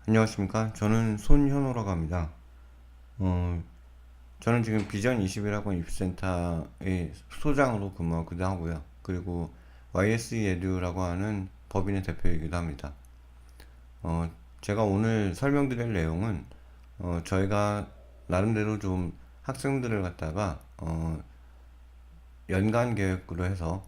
안녕하십니까. 저는 손현호라고 합니다. 어, 저는 지금 비전 21학원 입시센터의 소장으로 근무하기도 하고요. 그리고 YSE 에듀라고 하는 법인의 대표이기도 합니다. 어, 제가 오늘 설명드릴 내용은 저희가 나름대로 좀 학생들을 갖다가 연간 계획으로 해서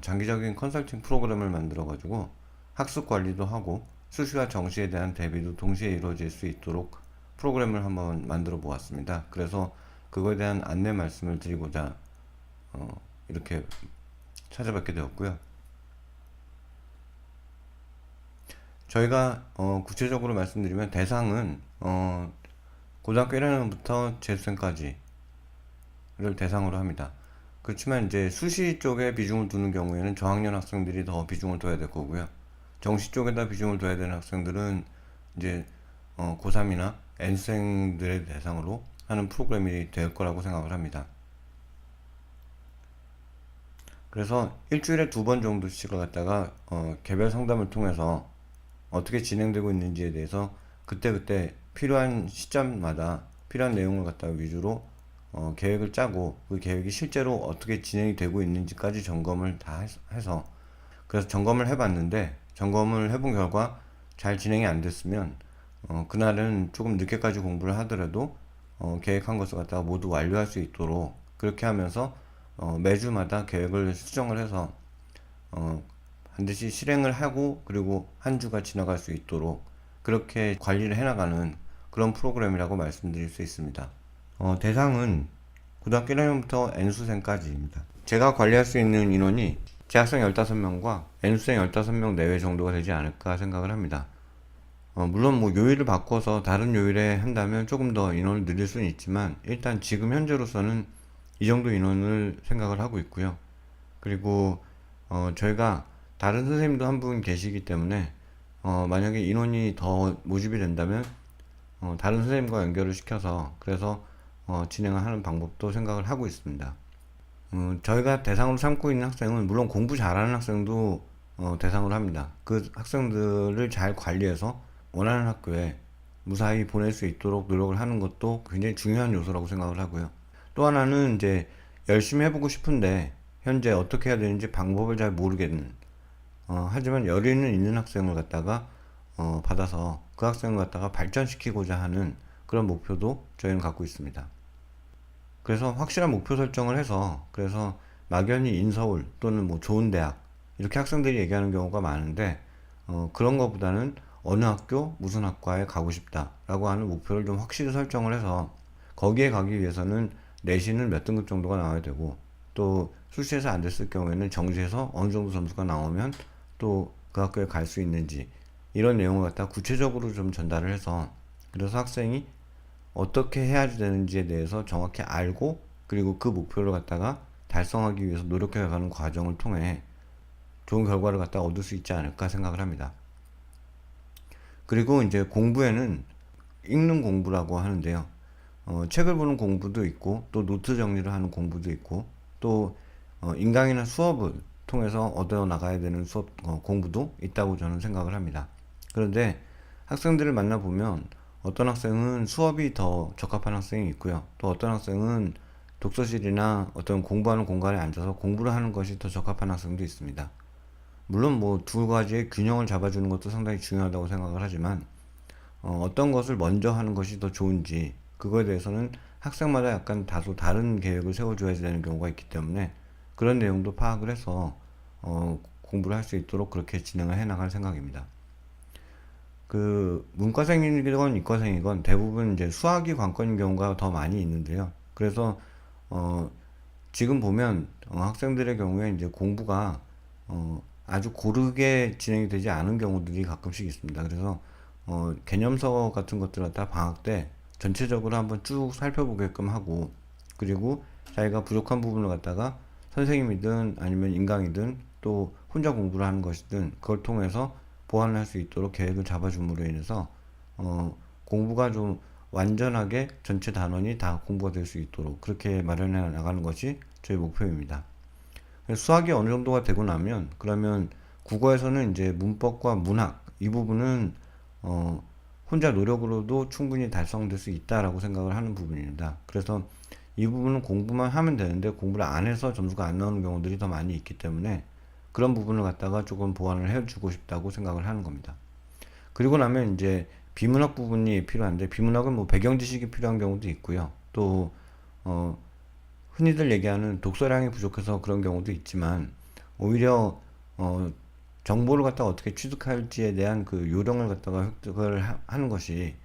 장기적인 컨설팅 프로그램을 만들어 가지고 학습 관리도 하고 수시와 정시에 대한 대비도 동시에 이루어질 수 있도록 프로그램을 한번 만들어 보았습니다. 그래서 그거에 대한 안내 말씀을 드리고자 이렇게 찾아뵙게 되었고요. 저희가 구체적으로 말씀드리면 대상은 고등학교 1학년부터 재수생까지를 대상으로 합니다. 그렇지만 이제 수시 쪽에 비중을 두는 경우에는 저학년 학생들이 더 비중을 둬야 될 거고요. 정시 쪽에다 비중을 둬야 되는 학생들은 이제 고3이나 N생들의 대상으로 하는 프로그램이 될 거라고 생각을 합니다. 그래서 일주일에 2번 정도씩을 갖다가 개별 상담을 통해서 어떻게 진행되고 있는지에 대해서 그때그때 필요한 시점마다 필요한 내용을 갖다가 위주로 계획을 짜고 그 계획이 실제로 어떻게 진행이 되고 있는지까지 점검을 다 해서 그래서 점검을 해봤는데 점검을 해본 결과 잘 진행이 안 됐으면 그날은 조금 늦게까지 공부를 하더라도 계획한 것을 갖다가 모두 완료할 수 있도록 그렇게 하면서 매주마다 계획을 수정을 해서 어, 반드시 실행을 하고 그리고 한 주가 지나갈 수 있도록 그렇게 관리를 해나가는 그런 프로그램이라고 말씀드릴 수 있습니다. 대상은 고등학교 1학년부터 N수생까지입니다. 제가 관리할 수 있는 인원이 재학생 15명과 N수생 15명 내외 정도가 되지 않을까 생각을 합니다. 물론 뭐 요일을 바꿔서 다른 요일에 한다면 조금 더 인원을 늘릴 수는 있지만 일단 지금 현재로서는 이 정도 인원을 생각을 하고 있고요. 그리고 저희가 다른 선생님도 한 분 계시기 때문에 만약에 인원이 더 모집이 된다면 다른 선생님과 연결을 시켜서 그래서 진행을 하는 방법도 생각을 하고 있습니다. 저희가 대상으로 삼고 있는 학생은 물론 공부 잘하는 학생도 대상으로 합니다. 그 학생들을 잘 관리해서 원하는 학교에 무사히 보낼 수 있도록 노력을 하는 것도 굉장히 중요한 요소라고 생각을 하고요. 또 하나는 이제 열심히 해보고 싶은데 현재 어떻게 해야 되는지 방법을 잘 모르겠는 하지만 여유는 있는 학생을 갖다가 받아서 그 학생을 갖다가 발전시키고자 하는 그런 목표도 저희는 갖고 있습니다. 그래서 확실한 목표 설정을 해서 그래서 막연히 인서울 또는 뭐 좋은 대학 이렇게 학생들이 얘기하는 경우가 많은데 그런 것보다는 어느 학교 무슨 학과에 가고 싶다라고 하는 목표를 좀 확실히 설정을 해서 거기에 가기 위해서는 내신은 몇 등급 정도가 나와야 되고 또 수시에서 안 됐을 경우에는 정시에서 어느 정도 점수가 나오면 또 그 학교에 갈 수 있는지 이런 내용을 갖다 구체적으로 좀 전달을 해서 그래서 학생이 어떻게 해야 되는지에 대해서 정확히 알고 그리고 그 목표를 갖다가 달성하기 위해서 노력해가는 과정을 통해 좋은 결과를 갖다 얻을 수 있지 않을까 생각을 합니다. 그리고 이제 공부에는 읽는 공부라고 하는데요. 책을 보는 공부도 있고 또 노트 정리를 하는 공부도 있고 또 인강이나 수업을 통해서 얻어 나가야 되는 수업 공부도 있다고 저는 생각을 합니다. 그런데 학생들을 만나보면 어떤 학생은 수업이 더 적합한 학생이 있고요. 또 어떤 학생은 독서실이나 어떤 공부하는 공간에 앉아서 공부를 하는 것이 더 적합한 학생도 있습니다. 물론 뭐 두 가지의 균형을 잡아주는 것도 상당히 중요하다고 생각을 하지만 어떤 것을 먼저 하는 것이 더 좋은지 그거에 대해서는 학생마다 약간 다소 다른 계획을 세워줘야 되는 경우가 있기 때문에 그런 내용도 파악을 해서 공부를 할 수 있도록 그렇게 진행을 해 나갈 생각입니다. 그 문과생이건 이과생이건 대부분 이제 수학이 관건인 경우가 더 많이 있는데요. 그래서 어, 지금 보면 학생들의 경우에 이제 공부가 아주 고르게 진행이 되지 않은 경우들이 가끔씩 있습니다. 그래서 개념서 같은 것들을 갖다 방학 때 전체적으로 한번 쭉 살펴보게끔 하고 그리고 자기가 부족한 부분을 갖다가 선생님이든 아니면 인강이든 또 혼자 공부를 하는 것이든 그걸 통해서 보완을 할 수 있도록 계획을 잡아줌으로 인해서 공부가 좀 완전하게 전체 단원이 다 공부가 될 수 있도록 그렇게 마련해 나가는 것이 저희 목표입니다. 수학이 어느 정도가 되고 나면 그러면 국어에서는 이제 문법과 문학 이 부분은 어, 혼자 노력으로도 충분히 달성될 수 있다라고 생각을 하는 부분입니다. 그래서 이 부분은 공부만 하면 되는데 공부를 안 해서 점수가 안 나오는 경우들이 더 많이 있기 때문에 그런 부분을 갖다가 조금 보완을 해주고 싶다고 생각을 하는 겁니다. 그리고 나면 이제 비문학 부분이 필요한데, 비문학은 뭐 배경 지식이 필요한 경우도 있고요. 또 어, 흔히들 얘기하는 독서량이 부족해서 그런 경우도 있지만, 오히려 정보를 갖다가 어떻게 취득할지에 대한 그 요령을 갖다가 획득을 하는 것이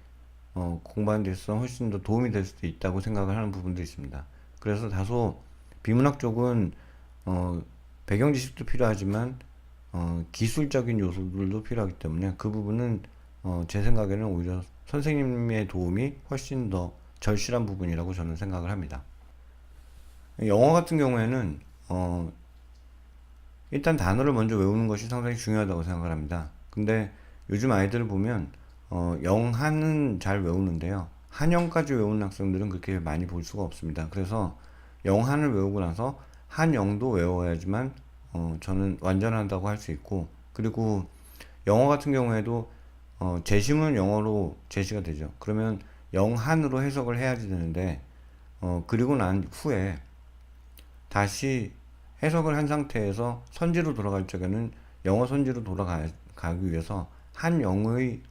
공부하는 데 있어서 훨씬 더 도움이 될 수도 있다고 생각을 하는 부분도 있습니다. 그래서 다소 비문학 쪽은 어, 배경 지식도 필요하지만 기술적인 요소들도 필요하기 때문에 그 부분은 제 생각에는 오히려 선생님의 도움이 훨씬 더 절실한 부분이라고 저는 생각을 합니다. 영어 같은 경우에는 일단 단어를 먼저 외우는 것이 상당히 중요하다고 생각을 합니다. 근데 요즘 아이들을 보면 영한은 잘 외우는데요. 한영까지 외우는 학생들은 그렇게 많이 볼 수가 없습니다. 그래서 영한을 외우고 나서 한영도 외워야지만 저는 완전하다고 할 수 있고, 그리고 영어 같은 경우에도 제시문은 영어로 제시가 되죠. 그러면 영한으로 해석을 해야지 되는데 그리고 난 후에 다시 해석을 한 상태에서 선지로 돌아갈 적에는 영어 선지로 돌아가기 위해서 한 영의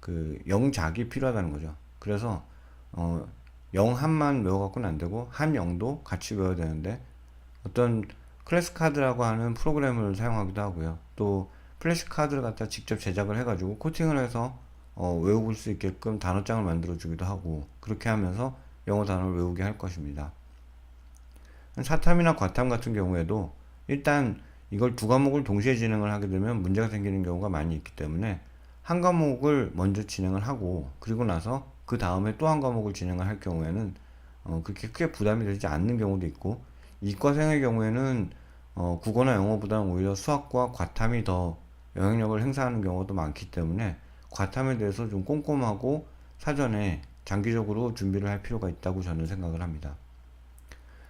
그 영작이 필요하다는 거죠. 그래서 어, 영한만 외워갖고는 안 되고 한 영도 같이 외워야 되는데, 어떤 클래스 카드라고 하는 프로그램을 사용하기도 하고요. 또 플래시 카드를 갖다 직접 제작을 해가지고 코팅을 해서 외울 수 있게끔 단어장을 만들어 주기도 하고, 그렇게 하면서 영어 단어를 외우게 할 것입니다. 사탐이나 과탐 같은 경우에도 일단 이걸 두 과목을 동시에 진행을 하게 되면 문제가 생기는 경우가 많이 있기 때문에 한 과목을 먼저 진행을 하고, 그리고 나서 그 다음에 또 한 과목을 진행을 할 경우에는 그렇게 크게 부담이 되지 않는 경우도 있고, 이과생의 경우에는 국어나 영어보다는 오히려 수학과 과탐이 더 영향력을 행사하는 경우도 많기 때문에 과탐에 대해서 좀 꼼꼼하고 사전에 장기적으로 준비를 할 필요가 있다고 저는 생각을 합니다.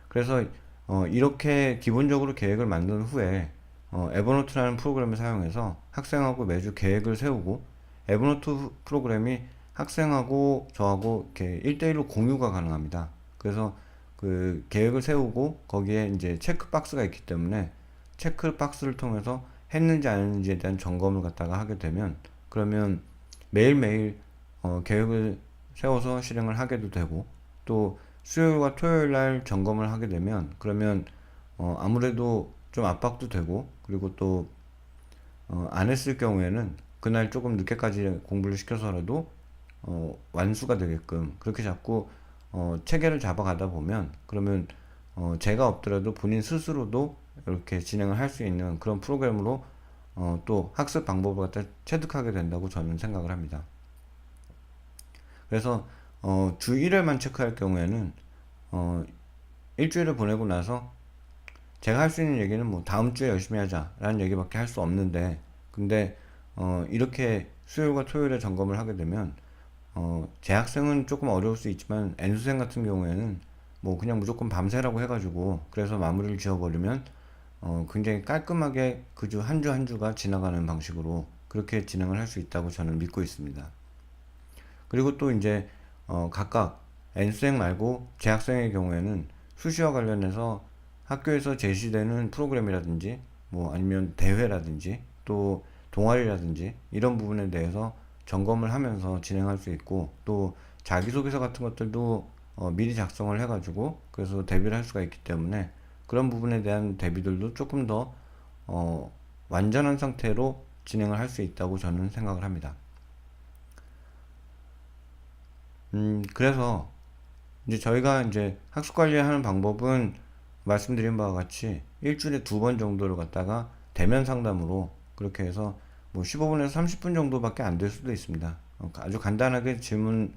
그래서 이렇게 기본적으로 계획을 만든 후에 에버노트라는 프로그램을 사용해서 학생하고 매주 계획을 세우고, 에버노트 프로그램이 학생하고 저하고 이렇게 1대1로 공유가 가능합니다. 그래서 그 계획을 세우고 거기에 이제 체크 박스가 있기 때문에 체크 박스를 통해서 했는지 안 했는지에 대한 점검을 갖다가 하게 되면, 그러면 매일매일 계획을 세워서 실행을 하게도 되고, 또 수요일과 토요일 날 점검을 하게 되면, 그러면 아무래도 좀 압박도 되고, 그리고 또 안 했을 경우에는 그날 조금 늦게까지 공부를 시켜서라도 완수가 되게끔 그렇게 자꾸 체계를 잡아가다 보면, 그러면 제가 없더라도 본인 스스로도 이렇게 진행을 할 수 있는 그런 프로그램으로 또 학습 방법을 갖다 체득하게 된다고 저는 생각을 합니다. 그래서 주 1회만 체크할 경우에는 일주일을 보내고 나서 제가 할 수 있는 얘기는 뭐 다음 주에 열심히 하자라는 얘기밖에 할 수 없는데, 근데 이렇게 수요일과 토요일에 점검을 하게 되면 재학생은 조금 어려울 수 있지만 N수생 같은 경우에는 뭐 그냥 무조건 밤새라고 해가지고 그래서 마무리를 지어버리면 굉장히 깔끔하게 그 주 한 주 한 주가 지나가는 방식으로 그렇게 진행을 할 수 있다고 저는 믿고 있습니다. 그리고 또 이제 각각 N수생 말고 재학생의 경우에는 수시와 관련해서 학교에서 제시되는 프로그램이라든지 뭐 아니면 대회라든지 또 동아리라든지 이런 부분에 대해서 점검을 하면서 진행할 수 있고, 또 자기소개서 같은 것들도 미리 작성을 해가지고 그래서 대비를 할 수가 있기 때문에 그런 부분에 대한 대비들도 조금 더 완전한 상태로 진행을 할 수 있다고 저는 생각을 합니다. 그래서 이제 저희가 이제 학습 관리하는 방법은 말씀드린 바와 같이 일주일에 두 번 정도를 갖다가 대면 상담으로 그렇게 해서 뭐 15분에서 30분 정도밖에 안 될 수도 있습니다. 아주 간단하게 질문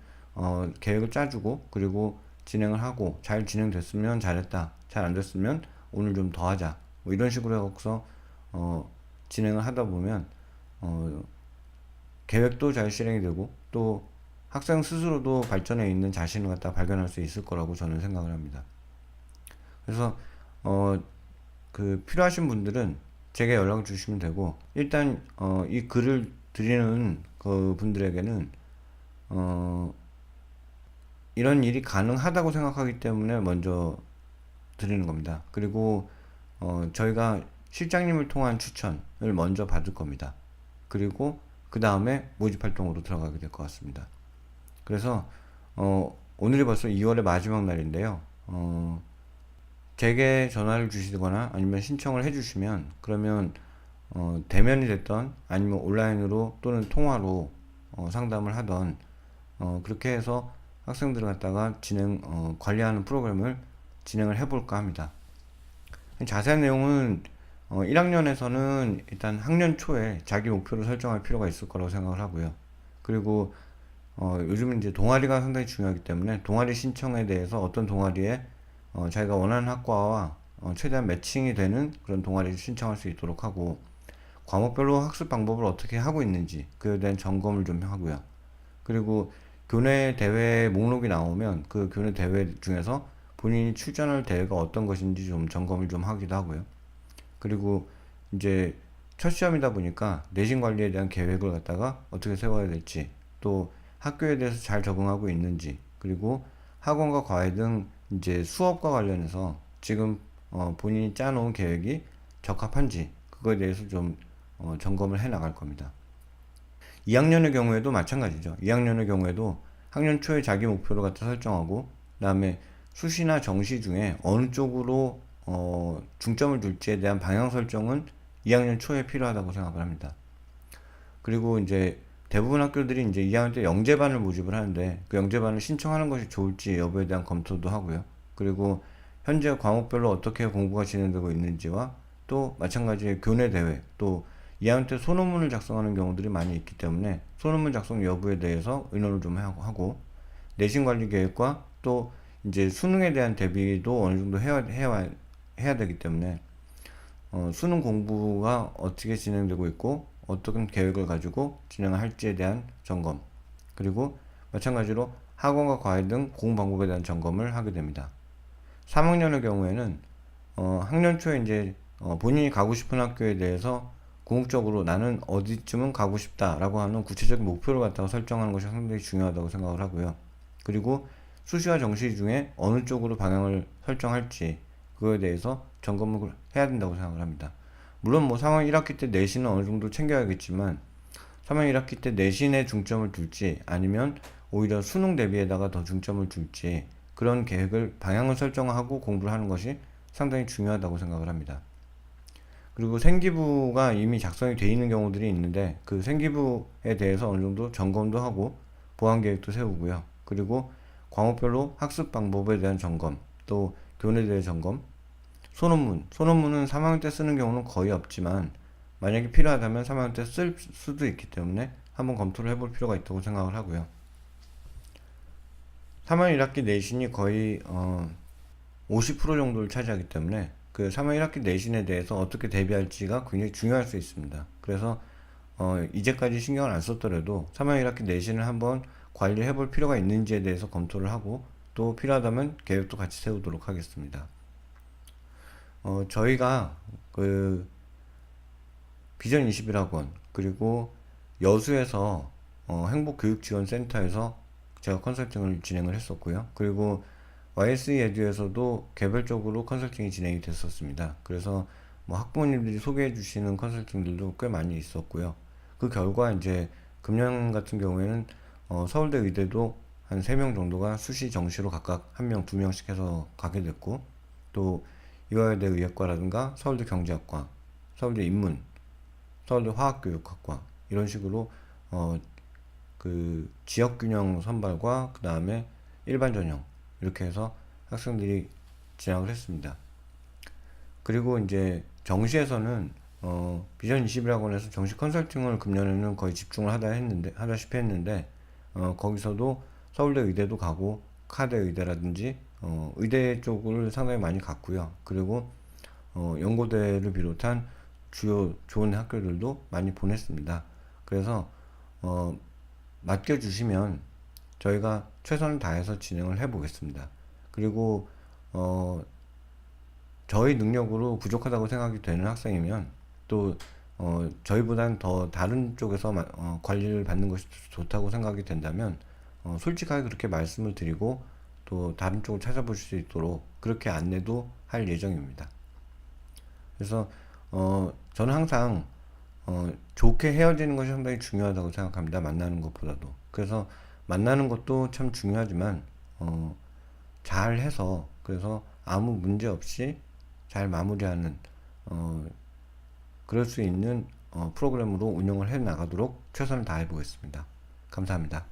계획을 짜주고 그리고 진행을 하고, 잘 진행됐으면 잘했다, 잘 안 됐으면 오늘 좀 더 하자, 뭐 이런 식으로 해서 진행을 하다 보면 어, 계획도 잘 실행이 되고 또 학생 스스로도 발전해 있는 자신을 갖다 발견할 수 있을 거라고 저는 생각을 합니다. 그래서 그 필요하신 분들은 제게 연락을 주시면 되고, 일단 이 글을 드리는 그 분들에게는 어, 이런 일이 가능하다고 생각하기 때문에 먼저 드리는 겁니다. 그리고 저희가 실장님을 통한 추천을 먼저 받을 겁니다. 그리고 그 다음에 모집 활동으로 들어가게 될 것 같습니다. 그래서 오늘이 벌써 2월의 마지막 날인데요. 제게 전화를 주시거나 아니면 신청을 해주시면 그러면 대면이 됐던 아니면 온라인으로 또는 통화로 상담을 하던 그렇게 해서 학생들을 갖다가 관리하는 프로그램을 진행을 해볼까 합니다. 자세한 내용은 1학년에서는 일단 학년 초에 자기 목표를 설정할 필요가 있을 거라고 생각을 하고요. 그리고 요즘은 이제 동아리가 상당히 중요하기 때문에 동아리 신청에 대해서 어떤 동아리에 자기가 원하는 학과와 최대한 매칭이 되는 그런 동아리를 신청할 수 있도록 하고 과목별로 학습 방법을 어떻게 하고 있는지 그에 대한 점검을 좀 하고요. 그리고 교내 대회 목록이 나오면 그 교내 대회 중에서 본인이 출전할 대회가 어떤 것인지 좀 점검을 좀 하기도 하고요. 그리고 이제 첫 시험이다 보니까 내신 관리에 대한 계획을 갖다가 어떻게 세워야 될지 또 학교에 대해서 잘 적응하고 있는지 그리고 학원과 과외 등 이제 수업과 관련해서 지금 본인이 짜놓은 계획이 적합한지 그거에 대해서 좀 점검을 해 나갈 겁니다. 2학년의 경우에도 마찬가지죠. 2학년의 경우에도 학년 초에 자기 목표를 갖다 설정하고 그다음에 수시나 정시 중에 어느 쪽으로 중점을 둘지에 대한 방향 설정은 2학년 초에 필요하다고 생각을 합니다. 그리고 이제 대부분 학교들이 이제 2학년 때 영재반을 모집을 하는데 그 영재반을 신청하는 것이 좋을지 여부에 대한 검토도 하고요. 그리고 현재 과목별로 어떻게 공부가 진행되고 있는지와 또 마찬가지의 교내 대회 또 2학년 때 소논문을 작성하는 경우들이 많이 있기 때문에 소논문 작성 여부에 대해서 의논을 좀 하고 내신 관리 계획과 또 이제 수능에 대한 대비도 어느 정도 해야 되기 때문에 수능 공부가 어떻게 진행되고 있고 어떤 계획을 가지고 진행을 할지에 대한 점검 그리고 마찬가지로 학원과 과외 등 공부 방법에 대한 점검을 하게 됩니다. 3학년의 경우에는 학년 초에 이제 본인이 가고 싶은 학교에 대해서 궁극적으로 나는 어디쯤은 가고 싶다라고 하는 구체적인 목표를 갖다가 설정하는 것이 상당히 중요하다고 생각을 하고요. 그리고 수시와 정시 중에 어느 쪽으로 방향을 설정할지 그거에 대해서 점검을 해야 된다고 생각을 합니다. 물론 뭐 3학 1학기 때 내신은 어느 정도 챙겨야겠지만 3학 1학기 때 내신에 중점을 둘지 아니면 오히려 수능 대비에다가 더 중점을 둘지 그런 계획을 방향을 설정하고 공부를 하는 것이 상당히 중요하다고 생각을 합니다. 그리고 생기부가 이미 작성이 되어 있는 경우들이 있는데 그 생기부에 대해서 어느 정도 점검도 하고 보완 계획도 세우고요. 그리고 과목별로 학습 방법에 대한 점검, 또 교내 대회 점검, 소논문은 3학년 때 쓰는 경우는 거의 없지만 만약에 필요하다면 3학년 때 쓸 수도 있기 때문에 한번 검토를 해볼 필요가 있다고 생각을 하고요. 3학 1학기 내신이 거의 50% 정도를 차지하기 때문에 그 3학 1학기 내신에 대해서 어떻게 대비할지가 굉장히 중요할 수 있습니다. 그래서 이제까지 신경을 안 썼더라도 3학 1학기 내신을 한번 관리해 볼 필요가 있는지에 대해서 검토를 하고 또 필요하다면 계획도 같이 세우도록 하겠습니다. 저희가 그 비전 21학원 그리고 여수에서 행복교육지원센터에서 제가 컨설팅을 진행을 했었고요. 그리고 YSE 에듀에서도 개별적으로 컨설팅이 진행이 됐었습니다. 그래서 뭐 학부모님들이 소개해 주시는 컨설팅들도 꽤 많이 있었고요. 그 결과 이제 금년 같은 경우에는 서울대 의대도 한 3명 정도가 수시 정시로 각각 1명, 2명씩 해서 가게 됐고 또 이화여대 의학과라든가 서울대 경제학과, 서울대 인문, 서울대 화학교육학과 이런 식으로 그 지역균형 선발과 그 다음에 일반 전형 이렇게 해서 학생들이 진학을 했습니다. 그리고 이제 정시에서는 비전 21학원에서 정시 컨설팅을 금년에는 거의 집중을 하다시피 했는데 거기서도 서울대 의대도 가고 카대 의대라든지 의대 쪽을 상당히 많이 갔고요. 그리고 연고대를 비롯한 주요 좋은 학교들도 많이 보냈습니다. 그래서 맡겨주시면 저희가 최선을 다해서 진행을 해보겠습니다. 그리고 저희 능력으로 부족하다고 생각이 되는 학생이면 또 저희보다는 더 다른 쪽에서 관리를 받는 것이 좋다고 생각이 된다면 솔직하게 그렇게 말씀을 드리고 또 다른 쪽을 찾아보실 수 있도록 그렇게 안내도 할 예정입니다. 그래서 저는 항상 좋게 헤어지는 것이 상당히 중요하다고 생각합니다. 만나는 것보다도. 그래서 만나는 것도 참 중요하지만 잘 해서 그래서 아무 문제 없이 잘 마무리하는 어, 그럴 수 있는 프로그램으로 운영을 해 나가도록 최선을 다해 보겠습니다. 감사합니다.